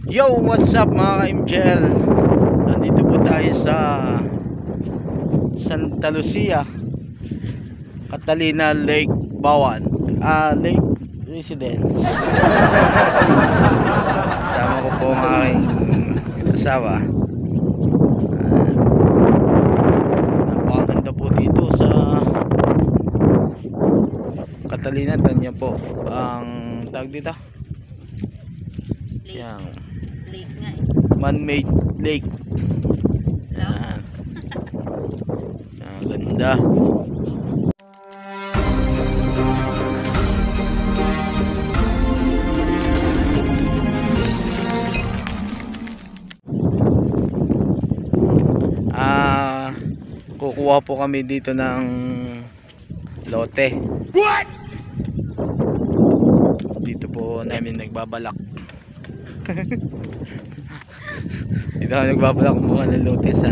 Yo, what's up mga ka-MJL? Nandito po tayo sa Santa Lucia, Catalina Lake Bawan, Lake Residence. Kasama ko po ang aking asawa. Napakaganda po dito sa Catalina. Tanya po ang tawag dito, yang lake nga man-made lake. Yan. Ang ganda. Kukuha po kami dito ng lote. What? Dito po namin nagbabalak. Dito ako nagbabalak kumuha ng lote sa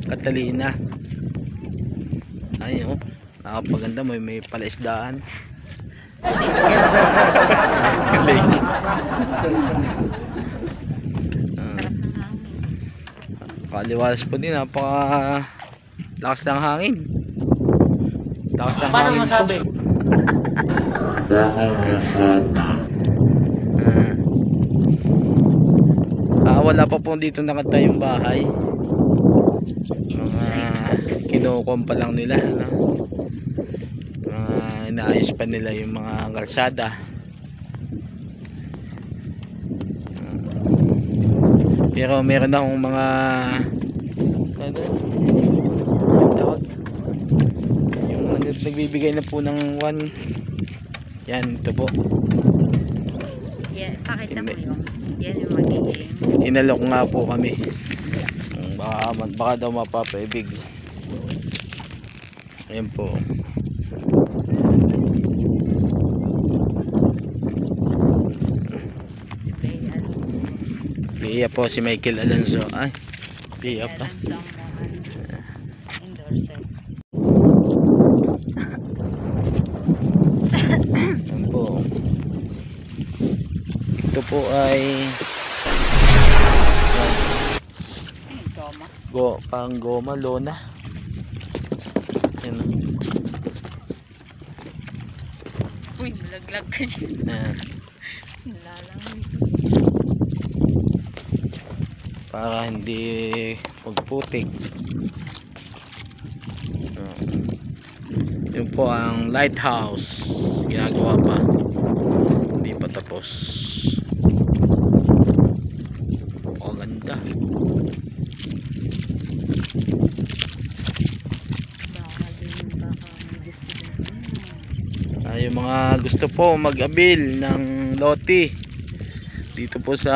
Catalina. Ayun, nakapaganda, may palaisdaan. Kaliwalas po din, napaka lakas ng hangin. Lakas ng paano hangin masabi? Wala pa po dito nakatayong bahay. Mga kinukom pa lang nila, no? Inaayos pa nila yung mga kalsada. Pero meron akong mga tawag, yung nagbibigay na po ng one. Yan, ito po. yeah, pakita mo yung yan yung magiging Inalok nga po kami. Baka daw mapapaibig. Ayan po. Iya po si Michael Alonso. Ay, iya pa. endorser. Ayan po. Ito po ay pang goma, lona. Ayan. Uy, malaglag ka dyan. Nalalang Para hindi magputik. Yun po ang lighthouse, ginagawa pa, hindi pa tapos. Oh, ganda. Yung mga gusto po mag-abil ng lote dito po sa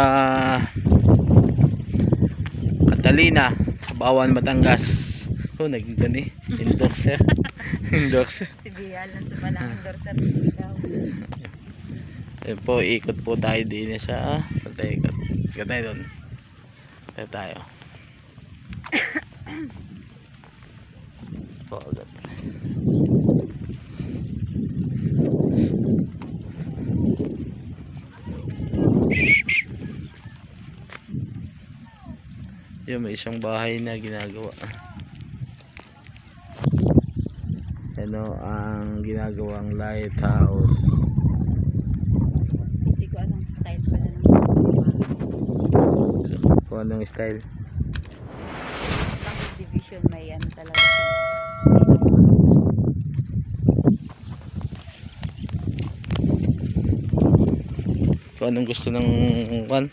Catalina, Bawan, Batangas. Oh, nagigani endorser. Endorser. si Bialan sa palang endorser daw. Ayun po, ikot po tayo din sa ikot. Ikot tayo doon. Tayo. Po, agad. Yun, may isang bahay na ginagawa. Ano ang ginagawang lighthouse? Hindi ko anong style pala ng Kung anong style? pang division may ano talaga. Kung anong gusto ng kan?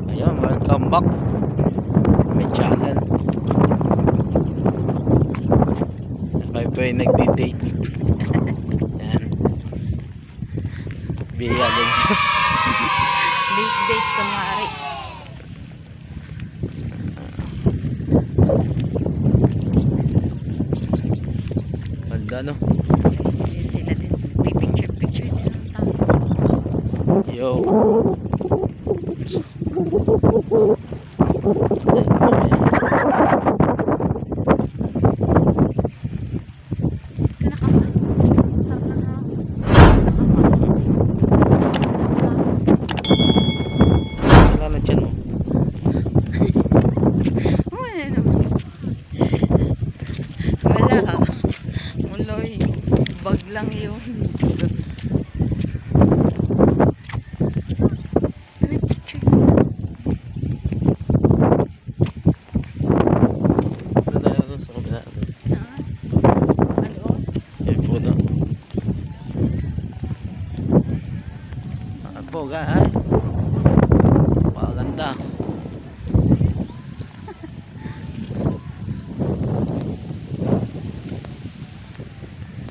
Ayan, welcome back. May channel. Kayo po yung nagdi-date. Ayan. Biya din. Late date kunwari. Ganda, no? Sila din. May picture din ng tao. Yo.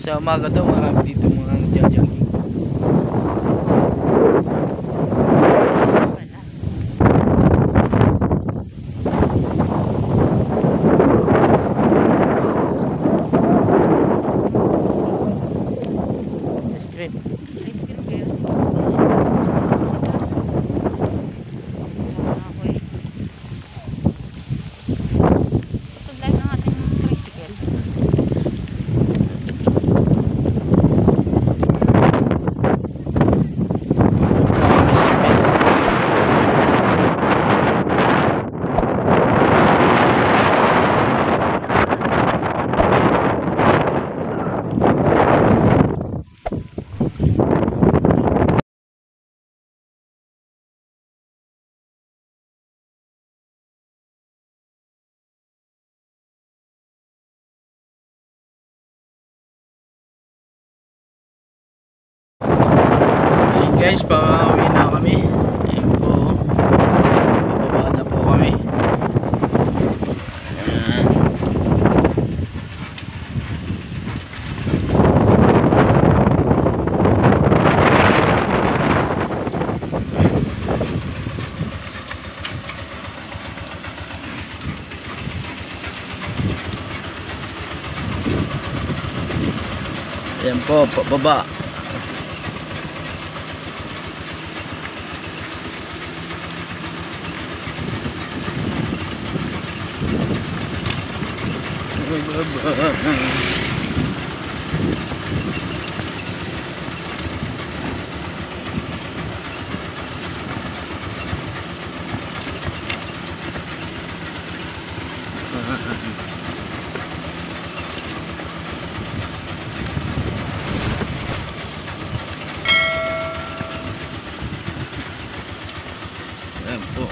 Sa umaga daw marami dito mga nagja-jogging. Wala. Ice cream. Ice cream kayo. Ako eh. Tuglay ng ating tricycle. Ayun guys, pauwi na kami. Ayun po. Bababa na po kami. Ayan. Ayan po, pababa. Ayan po.